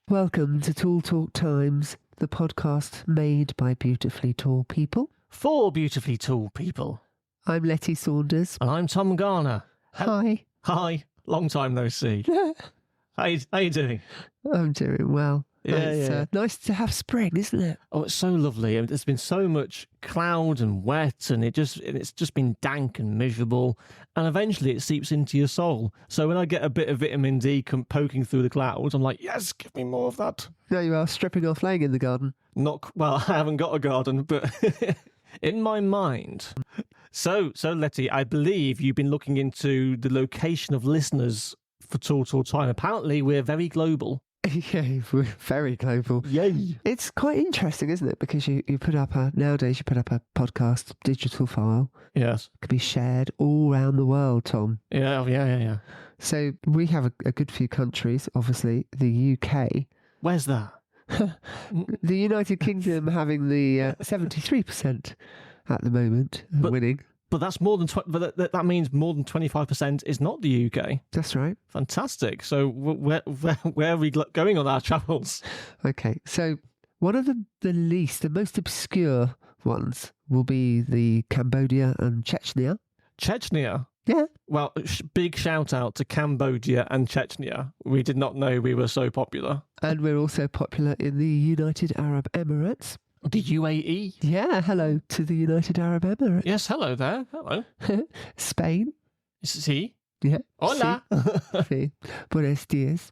Welcome to Tall Talk Times, the podcast made by beautifully tall people. For beautifully tall people. I'm Letty Saunders. And I'm Tom Garner. Hi. Hi. Long time no see. How you doing? I'm doing well. It's Yeah. nice to have spring, isn't it? Oh, it's so lovely. There's been so much cloud and wet, and it's just been dank and miserable. And eventually it seeps into your soul. So when I get a bit of vitamin D poking through the clouds, I'm like, yes, give me more of that. There you are, stripping off, laying in the garden. Well, I haven't got a garden, but in my mind. So Letty, I believe you've been looking into the location of listeners for Tall Time. Apparently, we're very global. Yeah, we're very global. Yay! It's quite interesting, isn't it? Because you put up nowadays you put up a podcast digital file. Yes. It can be shared all around the world, Tom. Yeah. So we have a good few countries, obviously. The UK. Where's that? The United Kingdom having the 73% at the moment, winning. But that's more than that means more than 25% is not the UK. That's right. Fantastic. So where are we going on our travels? Okay, so one of the most obscure ones will be the Cambodia and Chechnya. Chechnya? Yeah. Well, big shout out to Cambodia and Chechnya. We did not know we were so popular. And we're also popular in the United Arab Emirates. The UAE? Yeah, hello to the United Arab Emirates. Yes, hello there. Hello. Spain. Si. Yeah. Hola. Si. Buenos dias.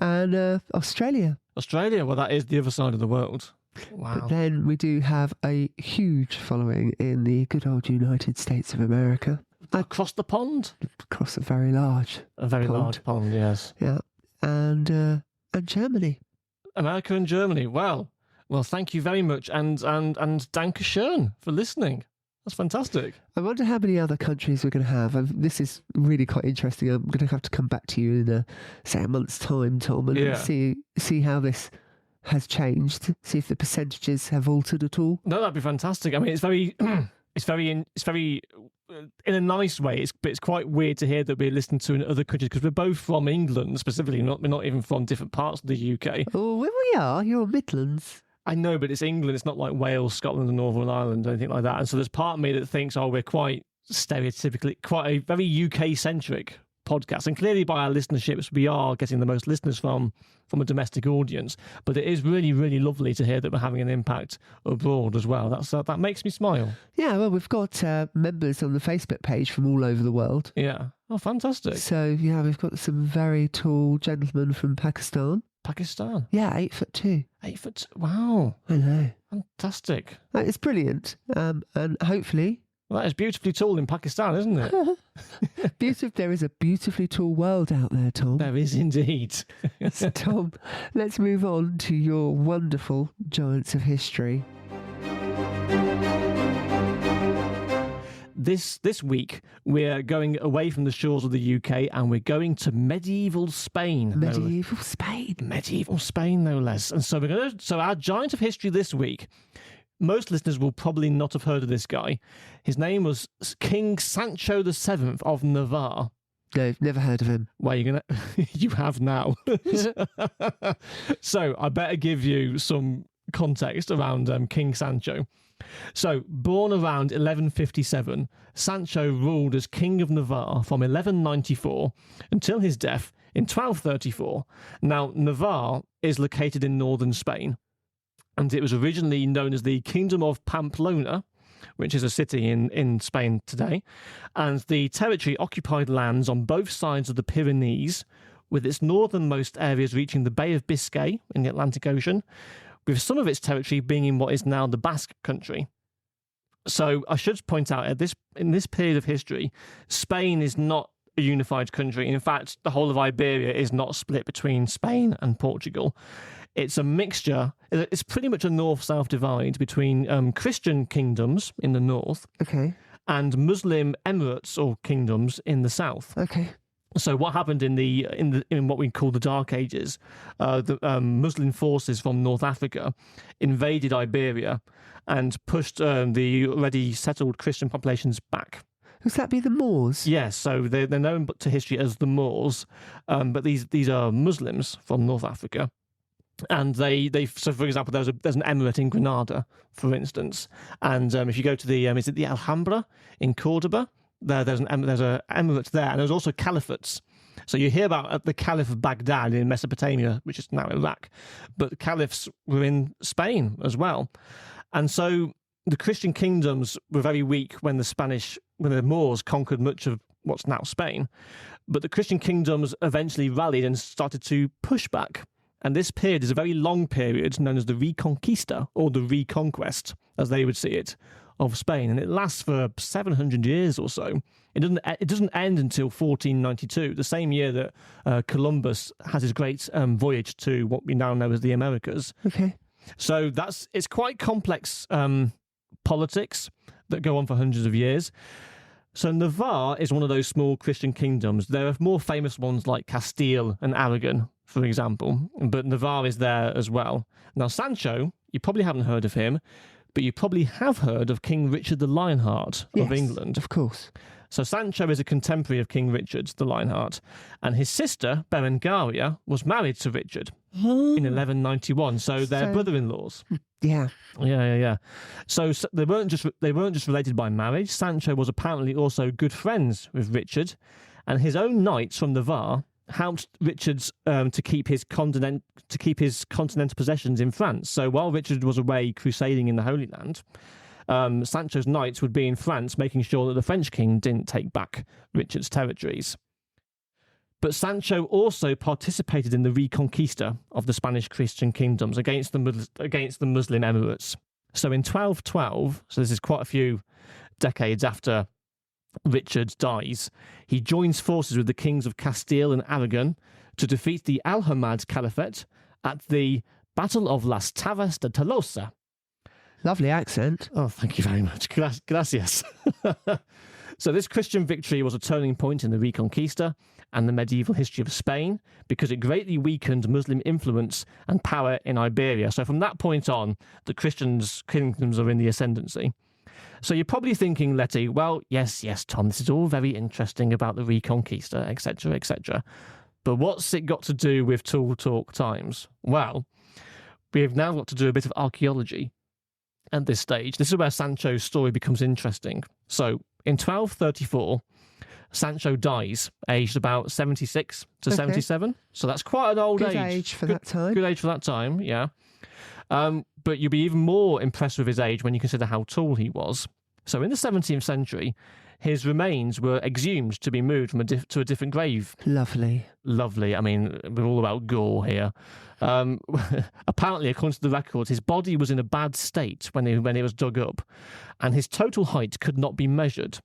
And Australia. Australia, well, that is the other side of the world. Wow. But then we do have a huge following in the good old United States of America. Across the pond? Across a very large large pond, yes. Yeah. And Germany. America and Germany. Well, thank you very much, and danke schön for listening. That's fantastic. I wonder how many other countries we're going to have. This is really quite interesting. I'm going to have to come back to you in a month's time, Tom, and see how this has changed. See if the percentages have altered at all. No, that'd be fantastic. I mean, it's very, in a nice way. But it's quite weird to hear that we're listening to in other countries because we're both from England, specifically. We're not even from different parts of the UK. Oh, where we are, you're Midlands. I know, but it's England. It's not like Wales, Scotland, and Northern Ireland or anything like that. And so there's part of me that thinks, we're quite stereotypically, quite a very UK-centric podcast. And clearly by our listenerships, we are getting the most listeners from a domestic audience. But it is really, really lovely to hear that we're having an impact abroad as well. That makes me smile. Yeah, well, we've got members on the Facebook page from all over the world. Yeah. Oh, fantastic. So, yeah, we've got some very tall gentlemen from Pakistan. Pakistan? Yeah, 8'2". 8'2". Wow. I know. Fantastic. That is brilliant. And hopefully... Well, that is beautifully tall in Pakistan, isn't it? There is a beautifully tall world out there, Tom. There is indeed. So, Tom, let's move on to your wonderful Giants of History. This week, we're going away from the shores of the UK and we're going to medieval Spain. Medieval Spain, no less. And so so our Giant of History this week, most listeners will probably not have heard of this guy. His name was King Sancho VII of Navarre. No, never heard of him. Well, you have now. So I better give you some context around King Sancho. So, born around 1157, Sancho ruled as King of Navarre from 1194 until his death in 1234. Now, Navarre is located in northern Spain, and it was originally known as the Kingdom of Pamplona, which is a city in Spain today, and the territory occupied lands on both sides of the Pyrenees, with its northernmost areas reaching the Bay of Biscay in the Atlantic Ocean, with some of its territory being in what is now the Basque Country. So I should point out, in this period of history, Spain is not a unified country. In fact, the whole of Iberia is not split between Spain and Portugal. It's a mixture. It's pretty much a north-south divide between Christian kingdoms in the north and Muslim emirates or kingdoms in the south. Okay. So what happened in what we call the Dark Ages? The Muslim forces from North Africa invaded Iberia and pushed the already settled Christian populations back. Would that be the Moors? Yes, so they're known to history as the Moors, but these are Muslims from North Africa. And so for example, there's an emirate in Granada, for instance, and if you go to the is it the Alhambra in Cordoba, there's an emirate there, and there's also caliphates. So you hear about the Caliph of Baghdad in Mesopotamia, which is now Iraq, but caliphs were in Spain as well, and so the Christian kingdoms were very weak when the Moors conquered much of what's now Spain, but the Christian kingdoms eventually rallied and started to push back. And this period is a very long period known as the Reconquista, or the Reconquest, as they would see it, of Spain. And it lasts for 700 years or so. It doesn't end until 1492, the same year that Columbus has his great voyage to what we now know as the Americas. Okay. So it's quite complex politics that go on for hundreds of years. So Navarre is one of those small Christian kingdoms. There are more famous ones like Castile and Aragon, for example, but Navarre is there as well. Now, Sancho, you probably haven't heard of him, but you probably have heard of King Richard the Lionheart of England. Of course. So Sancho is a contemporary of King Richard the Lionheart, and his sister, Berengaria, was married to Richard in 1191, so they're brother-in-laws. Yeah. Yeah. So they weren't just related by marriage. Sancho was apparently also good friends with Richard, and his own knights from Navarre helped Richard to keep his continental possessions in France. So while Richard was away crusading in the Holy Land, Sancho's knights would be in France, making sure that the French king didn't take back Richard's territories. But Sancho also participated in the Reconquista of the Spanish Christian kingdoms against the Muslim emirates. So in 1212, so this is quite a few decades after Richard dies, he joins forces with the kings of Castile and Aragon to defeat the Alhamad Caliphate at the Battle of Las Tavas de Tolosa. Lovely accent. Oh, thank you very much. Gracias. So this Christian victory was a turning point in the Reconquista and the medieval history of Spain because it greatly weakened Muslim influence and power in Iberia. So from that point on, the Christians' kingdoms are in the ascendancy. So you're probably thinking, Letty, well, yes, Tom, this is all very interesting about the Reconquista, etc., etc. But what's it got to do with Tool Talk Times? Well, we've now got to do a bit of archaeology at this stage. This is where Sancho's story becomes interesting. So in 1234, Sancho dies, aged about 76 to 77. So that's quite an old age. Good age for that time. Good age for that time, yeah. But you'll be even more impressed with his age when you consider how tall he was. So in the 17th century, his remains were exhumed to be moved from to a different grave. Lovely. I mean, we're all about gore here. Apparently, according to the records, his body was in a bad state when it was dug up, and his total height could not be measured.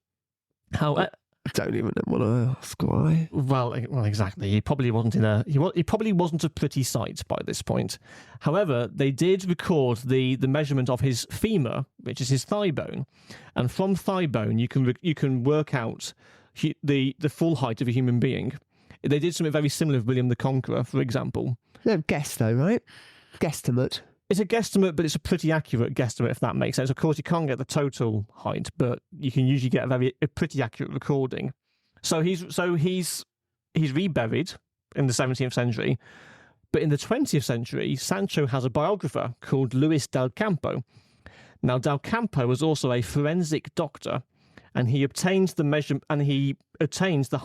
However, I don't even want to ask why. Well, exactly. He probably wasn't he probably wasn't a pretty sight by this point. However, they did record the measurement of his femur, which is his thigh bone, and from thigh bone you can work out the full height of a human being. They did something very similar with William the Conqueror, for example. No, guess though, right? Guesstimate. It's a guesstimate, but it's a pretty accurate guesstimate, if that makes sense. Of course, you can't get the total height, but you can usually get a pretty accurate recording. So he's reburied in the 17th century, but in the 20th century, Sancho has a biographer called Luis del Campo. Now, del Campo was also a forensic doctor, and he obtains the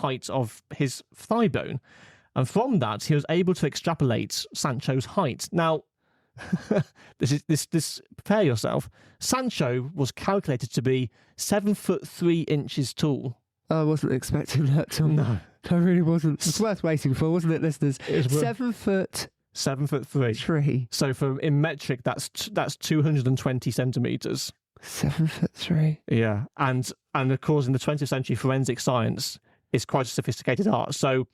height of his thigh bone, and from that he was able to extrapolate Sancho's height. Now, prepare yourself. Sancho was calculated to be 7'3" tall. I wasn't expecting that, Tom. No, I really wasn't. It's worth waiting for, wasn't it, listeners? 7'3". 7'3". So in metric, that's 220 centimeters. 7'3". Yeah, and of course, in the 20th century, forensic science is quite a sophisticated art. So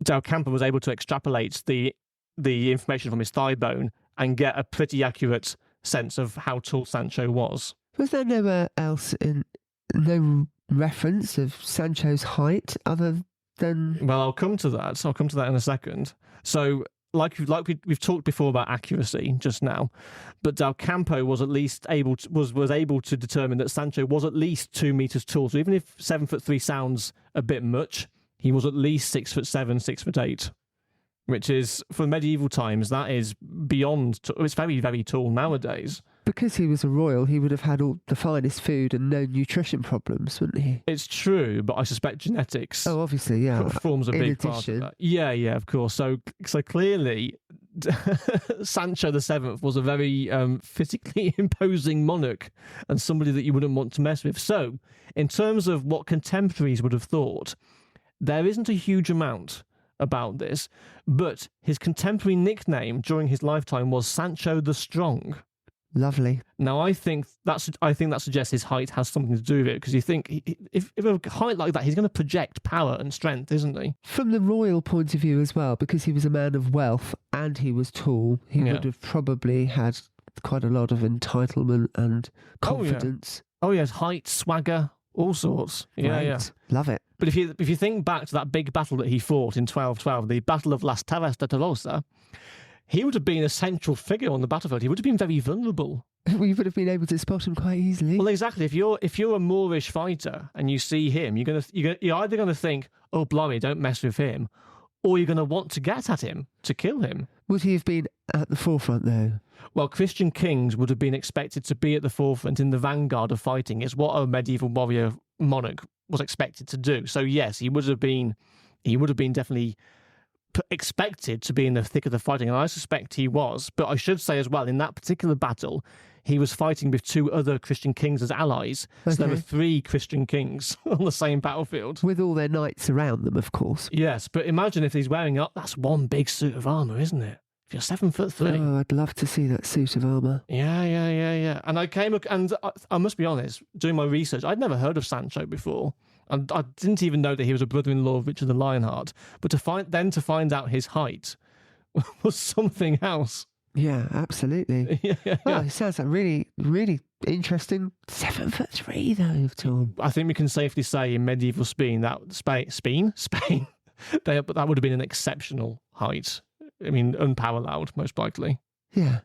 Del Campo was able to extrapolate the information from his thigh bone and get a pretty accurate sense of how tall Sancho was. Was there nowhere else no reference of Sancho's height other than... Well, I'll come to that. In a second. So, we've talked before about accuracy just now, but Del Campo was at least able to determine that Sancho was at least 2 meters tall. So even if 7'3" sounds a bit much, he was at least 6'7", 6'8". which is, for medieval times, that is beyond, it's very, very tall nowadays. Because he was a royal, he would have had all the finest food and no nutrition problems, wouldn't he? It's true, but I suspect genetics obviously, yeah, forms a big part of that. Yeah, of course. So clearly, Sancho VII was a very physically imposing monarch and somebody that you wouldn't want to mess with. So, in terms of what contemporaries would have thought, there isn't a huge amount about this, but his contemporary nickname during his lifetime was Sancho the Strong. Lovely. Now, I think that suggests his height has something to do with it, because you think if a height like that, he's going to project power and strength, isn't he? From the royal point of view as well, because he was a man of wealth and he was tall, he would have probably had quite a lot of entitlement and confidence. Oh, yes, height, swagger, all sorts. Yeah. Love it. But if you think back to that big battle that he fought in 1212, the Battle of Las Terras de Tolosa, he would have been a central figure on the battlefield. He would have been very vulnerable. We would have been able to spot him quite easily. Well, exactly. If you're a Moorish fighter and you see him, you're either going to think, "Oh, blimey, don't mess with him," or you're going to want to get at him to kill him. Would he have been at the forefront though? Well, Christian kings would have been expected to be at the forefront, in the vanguard of fighting. It's what a medieval warrior monarch was expected to do. So yes, he would have been definitely expected to be in the thick of the fighting, and I suspect he was. But I should say as well, in that particular battle, he was fighting with 2 other Christian kings as allies. Okay. So there were 3 Christian kings on the same battlefield. With all their knights around them, of course. Yes, but imagine if he's wearing up, that's one big suit of armour, isn't it? If you're 7'3". Oh, I'd love to see that suit of armour. Yeah. And I must be honest, doing my research, I'd never heard of Sancho before. And I didn't even know that he was a brother-in-law of Richard the Lionheart. But to find out his height was something else. Yeah, absolutely. Yeah. Oh, it sounds like really, really interesting. 7'3" though, Tom. I think we can safely say in medieval Spain, that would have been an exceptional height. I mean, unparalleled, most likely. Yeah.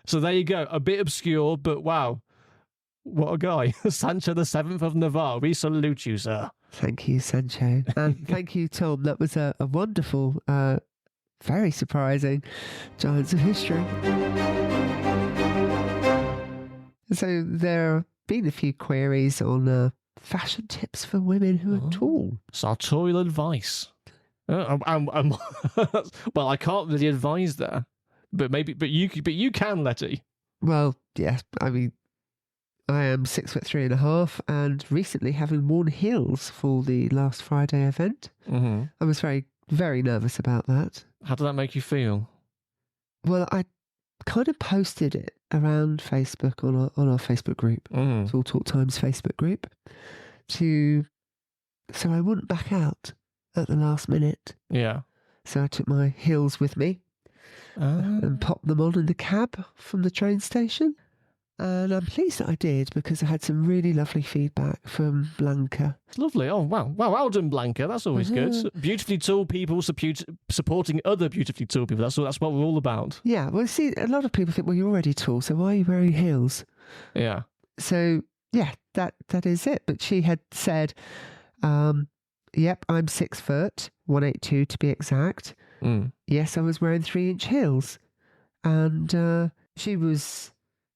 So there you go. A bit obscure, but wow. What a guy. Sancho VII of Navarre. We salute you, sir. Thank you, Sancho. And thank you, Tom. That was a wonderful, very surprising Giants of History. So there have been a few queries on fashion tips for women who are tall. Sartorial advice. Well, I can't really advise there, but you can, Letty. Well, yes. I mean, I am 6'3.5", and recently having worn heels for the last Friday event. Mm-hmm. I was very, very nervous about that. How did that make you feel? Well, I kind of posted it around Facebook on our Facebook group, Tall Talk Times Facebook group, so I wouldn't back out at the last minute. Yeah. So I took my heels with me and popped them on in the cab from the train station. And I'm pleased that I did, because I had some really lovely feedback from Blanca. It's lovely. Oh, wow. Well done, Blanca. That's always good. Beautifully tall people supporting other beautifully tall people. That's what we're all about. Yeah. Well, see, a lot of people think, well, you're already tall, so why are you wearing heels? Yeah. So, yeah, that is it. But she had said, yep, I'm 6 foot, 182 to be exact. Yes, I was wearing 3-inch heels. And she was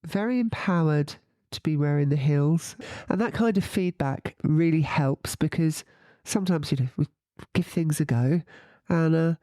very empowered to be wearing the heels, and that kind of feedback really helps, because sometimes we give things a go, and I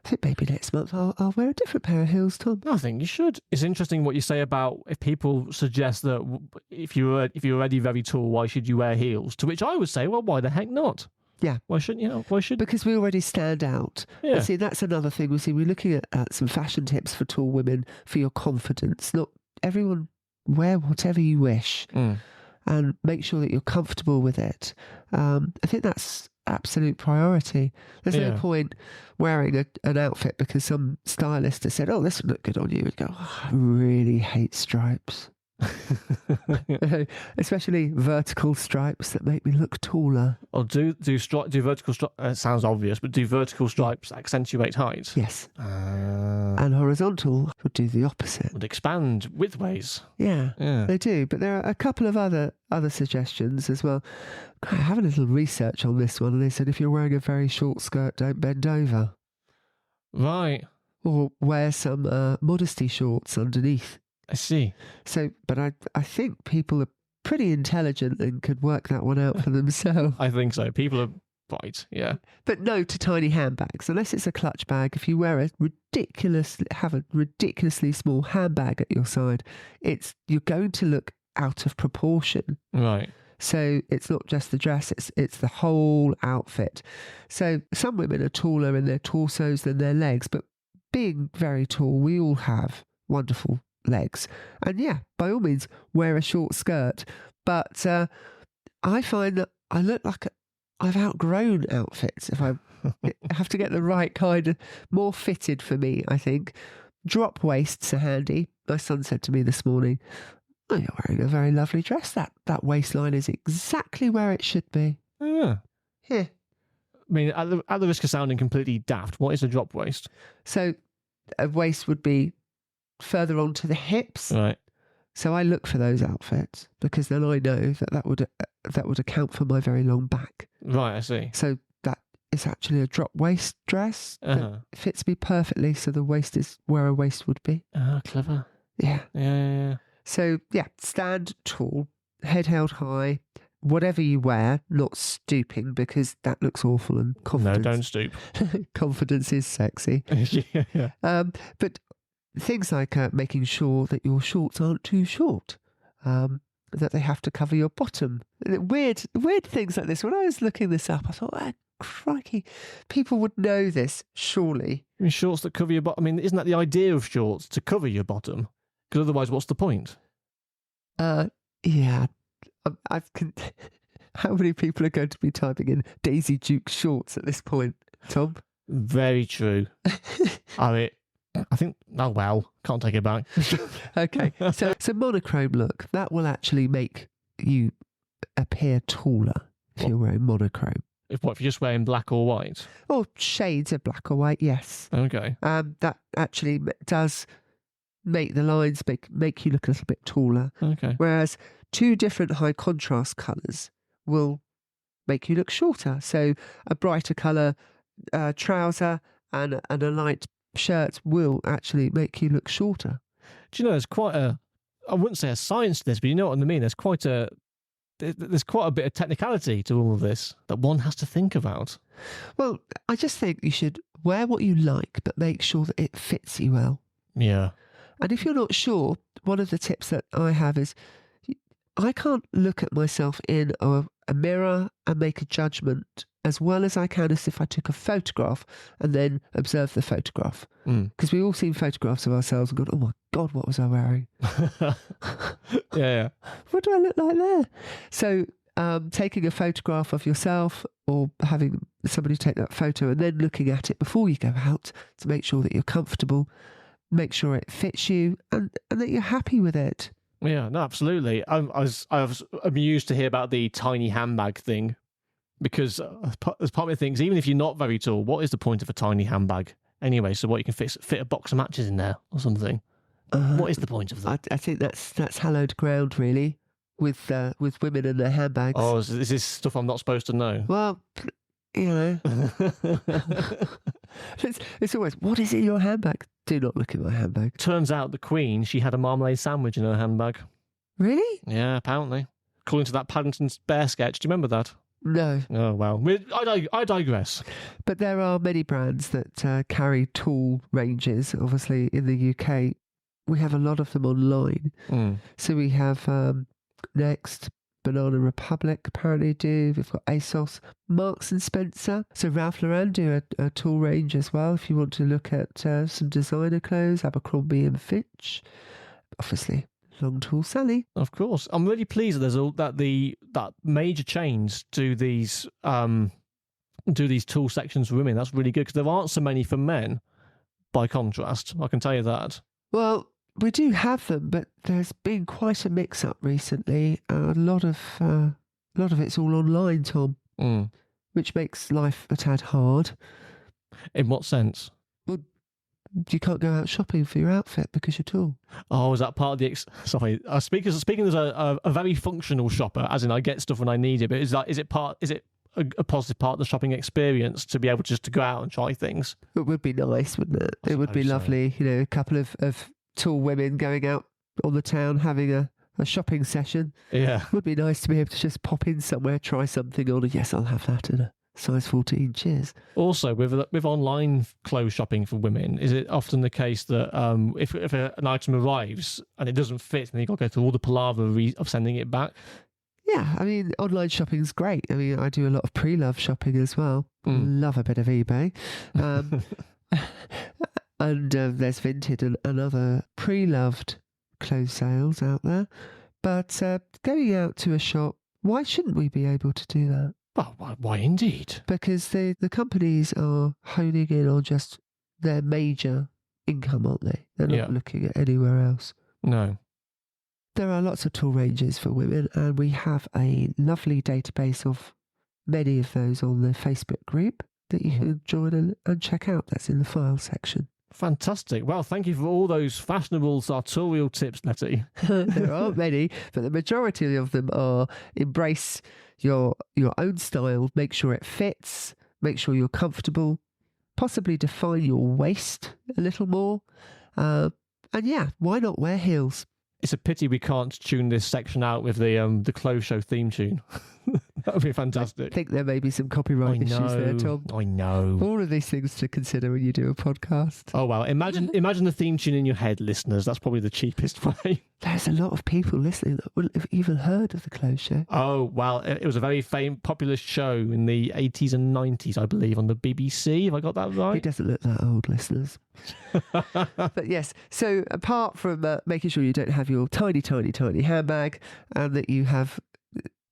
think maybe next month I'll wear a different pair of heels, Tom. I think you should. It's interesting what you say about if people suggest that if you're already very tall, why should you wear heels? To which I would say, well, why the heck not? Yeah. Why shouldn't you? Why should? Because we already stand out. Yeah. And see, that's another thing. We're looking at some fashion tips for tall women for your confidence. Not everyone, wear whatever you wish and make sure that you're comfortable with it. I think that's absolute priority. There's no point wearing an outfit because some stylist has said, oh, this would look good on you, and go, oh, I really hate stripes. Especially vertical stripes that make me look taller. Or do vertical stripes, sounds obvious, but do vertical stripes accentuate height? Yes. And horizontal would do the opposite. Would expand widthways. Yeah, they do. But there are a couple of other suggestions as well. I have a little research on this one, and they said if you're wearing a very short skirt, don't bend over. Right. or wear some modesty shorts underneath. I see. So, but I think people are pretty intelligent and could work that one out for themselves. I think so. People are right, yeah. But no to tiny handbags, unless it's a clutch bag. If you have a ridiculously small handbag at your side, you're going to look out of proportion. Right. So it's not just the dress, it's the whole outfit. So some women are taller in their torsos than their legs, but being very tall, we all have wonderful legs. And yeah, by all means, wear a short skirt. But I find that I look like I've outgrown outfits if I have to get the right kind of more fitted for me, I think. Drop waists are handy. My son said to me this morning, "Oh, you're wearing a very lovely dress. That waistline is exactly where it should be." Yeah. Here. I mean, at the risk of sounding completely daft, what is a drop waist? So a waist would be further on to the hips. Right. So I look for those outfits because then I know that would account for my very long back. Right, I see. So that is actually a drop waist dress that fits me perfectly. So the waist is where a waist would be. Oh, clever. Yeah. Yeah. So yeah, stand tall, head held high, whatever you wear, not stooping because that looks awful and confidence. No, don't stoop. Confidence is sexy. Yeah. But things like making sure that your shorts aren't too short, that they have to cover your bottom. Weird things like this. When I was looking this up, I thought, crikey, people would know this, surely. I mean, shorts that cover your bottom. I mean, isn't that the idea of shorts, to cover your bottom? Because otherwise, what's the point? Yeah. How many people are going to be typing in Daisy Duke shorts at this point, Tom? Very true. I think, oh well, can't take it back. Okay, so monochrome look, that will actually make you appear taller if you're wearing monochrome. If you're just wearing black or white? Or shades of black or white, yes. Okay. That actually does make the lines make you look a little bit taller. Okay. Whereas two different high contrast colours will make you look shorter. So a brighter colour trouser and a light shirt will actually make you look shorter. Do you know, there's quite I wouldn't say a science to this, but you know what I mean? There's quite a bit of technicality to all of this that one has to think about. Well, I just think you should wear what you like, but make sure that it fits you well. Yeah. And if you're not sure, one of the tips that I have is I can't look at myself in a mirror and make a judgment as well as I can as if I took a photograph and then observe the photograph. Because we've all seen photographs of ourselves and gone, oh my God, what was I wearing? Yeah. What do I look like there? So taking a photograph of yourself or having somebody take that photo and then looking at it before you go out to make sure that you're comfortable, make sure it fits you and that you're happy with it. Yeah, no, absolutely. I was amused to hear about the tiny handbag thing, because as part of me thinks, even if you're not very tall, what is the point of a tiny handbag anyway? So what, you can fit a box of matches in there or something? What is the point of that? I think that's hallowed ground, really, with women and their handbags. Oh, is this stuff I'm not supposed to know? Well, you know, it's always, what is in your handbag? Do not look in my handbag. Turns out the Queen, she had a marmalade sandwich in her handbag. Really? Yeah, apparently. According to that Paddington's Bear sketch. Do you remember that? No. Oh, well. I digress. But there are many brands that carry tall ranges. Obviously, in the UK, we have a lot of them online. So we have Next, Banana Republic apparently do. We've got ASOS, Marks and Spencer. So Ralph Lauren do a tall range as well. If you want to look at some designer clothes, Abercrombie and Fitch. Obviously, Long Tall Sally. Of course. I'm really pleased that major chains do these tall sections for women. That's really good, because there aren't so many for men, by contrast. I can tell you that. Well, we do have them, but there's been quite a mix-up recently. A lot of it's all online, Tom, which makes life a tad hard. In what sense? Well, you can't go out shopping for your outfit because you're tall. Oh, is that part of the... Sorry, speaking as a very functional shopper, as in I get stuff when I need it, but is it a positive part of the shopping experience to be able just to go out and try things. It would be nice, wouldn't it? It would be lovely, a couple of tall women going out on the town having a shopping session. Yeah. It would be nice to be able to just pop in somewhere, try something on, yes, I'll have that in a size 14, cheers. Also, with online clothes shopping for women, is it often the case that if an item arrives and it doesn't fit, then you've got to go through all the palaver of sending it back? Yeah, I mean, online shopping's great. I mean, I do a lot of pre-love shopping as well. Love a bit of eBay. And there's Vinted and other pre-loved clothes sales out there. But going out to a shop, why shouldn't we be able to do that? Well, why indeed? Because the companies are honing in on just their major income, aren't they? They're not looking at anywhere else. No. There are lots of tool ranges for women, and we have a lovely database of many of those on the Facebook group that you can join and check out. That's in the file section. Fantastic. Well, thank you for all those fashionable sartorial tips, Letty. There aren't many, but the majority of them are embrace your own style, make sure it fits, make sure you're comfortable, possibly define your waist a little more. And yeah, why not wear heels? It's a pity we can't tune this section out with the clothes show theme tune. That would be fantastic. I think there may be some copyright issues there, Tom. I know. All of these things to consider when you do a podcast. Oh, well, imagine the theme tune in your head, listeners. That's probably the cheapest way. There's a lot of people listening that wouldn't have even heard of the clothes show. Oh, well, it was a very popular show in the 80s and 90s, I believe, on the BBC. Have I got that right? He doesn't look that old, listeners. But yes, so apart from making sure you don't have your tiny, tiny, tiny handbag and that you have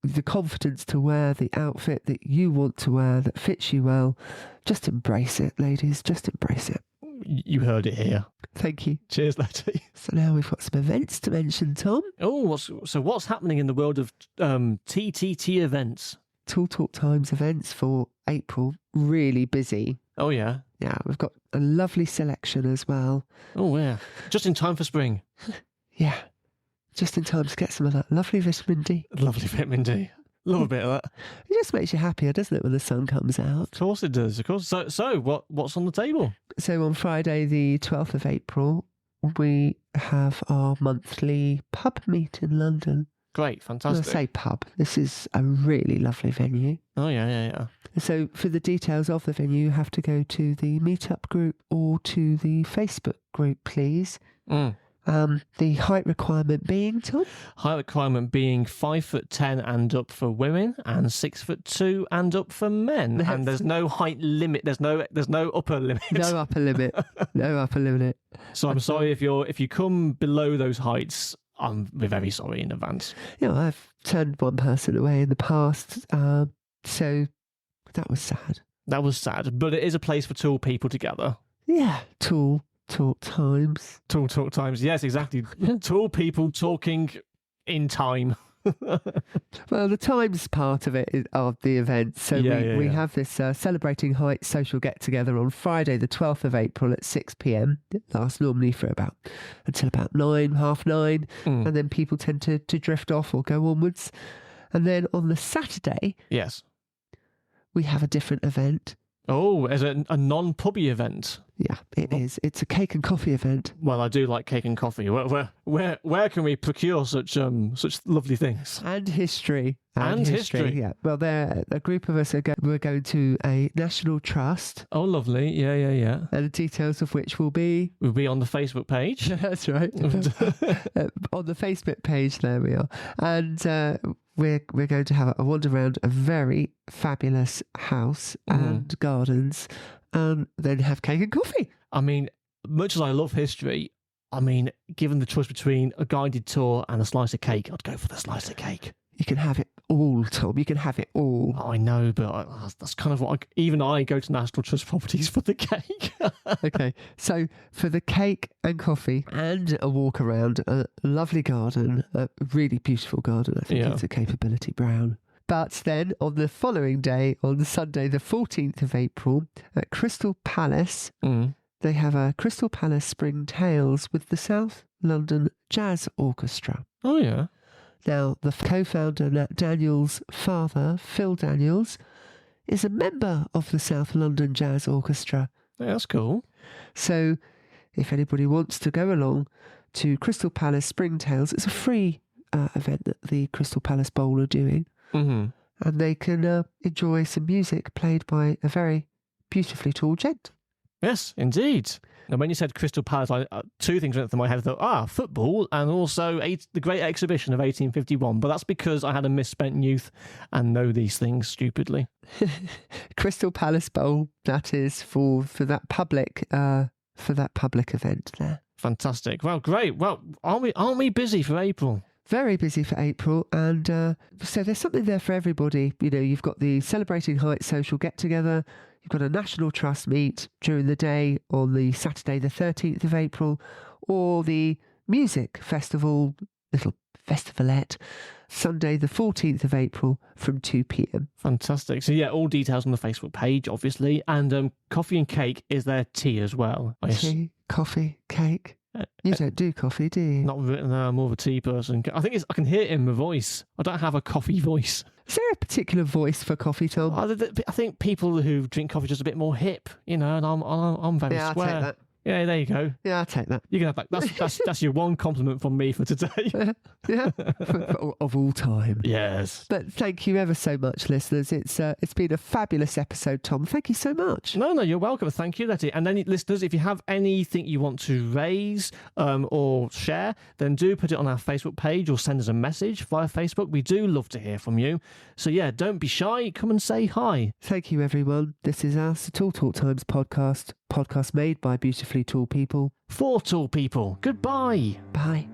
the confidence to wear the outfit that you want to wear that fits you well, just embrace it, ladies. Just embrace it. You heard it here. Thank you. Cheers, Letty. So now we've got some events to mention, Tom. Oh, what's happening in the world of TTT events? Tool Talk Times events for April. Really busy. Oh, yeah. Yeah, we've got a lovely selection as well. Oh, yeah. Just in time for spring. Yeah. Just in time to get some of that lovely vitamin D. Lovely vitamin D. Love a bit of that. It just makes you happier, doesn't it, when the sun comes out? Of course it does, of course. So what's on the table? So on Friday, the 12th of April, we have our monthly pub meet in London. Great, fantastic. When I say pub, this is a really lovely venue. Oh, yeah. So for the details of the venue, you have to go to the meetup group or to the Facebook group, please. The height requirement being, Tom? Height requirement being 5'10" and up for women and 6'2" and up for men. And there's no height limit. There's no upper limit. No upper limit. No upper limit. So I'm sorry if you come below those heights. We're very sorry in advance. I've turned one person away in the past, so that was sad. That was sad, but it is a place for tall people to gather. Yeah, Tool Talk Times. Tool Talk Times, yes, exactly. Tall people talking in time. Well, the Times part of it is of the event. So we have this Celebrating Heights social get-together on Friday, the 12th of April at 6 p.m. It lasts normally for until about 9, half 9. And then people tend to drift off or go onwards. And then on the Saturday, yes, we have a different event. Oh, as a non-pubby event. Yeah, it is. It's a cake and coffee event. Well, I do like cake and coffee. Where can we procure such lovely things? And history. And history. Yeah. Well, a group of us we're going to a national trust. Oh, lovely. Yeah. And the details of which will be on the Facebook page. That's right. On the Facebook page, there we are. And we're going to have a wander around a very fabulous house and gardens, and then have cake and coffee. I mean, much as I love history, given the choice between a guided tour and a slice of cake, I'd go for the slice of cake. You can have it all, Tom. You can have it all. Oh, I know, but that's kind of what I go to National Trust properties for the cake. Okay, so for the cake and coffee and a walk around a lovely garden, a really beautiful garden. I think it's a Capability Brown. But then on the following day, on Sunday, the 14th of April, at Crystal Palace, they have a Crystal Palace Spring Tales with the South London Jazz Orchestra. Oh, yeah. Now, the co-founder, Nat Daniels' father, Phil Daniels, is a member of the South London Jazz Orchestra. Yeah, that's cool. So if anybody wants to go along to Crystal Palace Springtails, it's a free event that the Crystal Palace Bowl are doing. Mm-hmm. And they can enjoy some music played by a very beautifully tall gent. Yes, indeed. And when you said Crystal Palace, two things went through my head. I thought, football, and also the Great Exhibition of 1851. But that's because I had a misspent youth and know these things stupidly. Crystal Palace Bowl, that is for that public event there. Fantastic. Well, great. Well, aren't we busy for April? Very busy for April, and so there's something there for everybody. You know, you've got the Celebrating Heights social get-together, you've got a National Trust meet during the day on the Saturday the 13th of April, or the music festival, little festivalette, Sunday the 14th of April from 2 p.m. Fantastic. So yeah, all details on the Facebook page, obviously, and coffee and cake. Is there tea as well? Tea, coffee, cake. You don't do coffee, do you? Not written there. I'm more of a tea person. I think I can hear it in my voice. I don't have a coffee voice. Is there a particular voice for coffee, Tom? I think people who drink coffee are just a bit more hip, you know, and I'm very yeah, square. I'll take that. Yeah, there you go. Yeah, I'll take that. You can have that. That's your one compliment from me for today. Yeah, of all time. Yes. But thank you ever so much, listeners. It's been a fabulous episode, Tom. Thank you so much. No, you're welcome. Thank you, Letty. And then, listeners, if you have anything you want to raise or share, then do put it on our Facebook page or send us a message via Facebook. We do love to hear from you. So yeah, don't be shy. Come and say hi. Thank you, everyone. This is our Tall Talk Times podcast made by beautifully tall people. For tall people. Goodbye. Bye.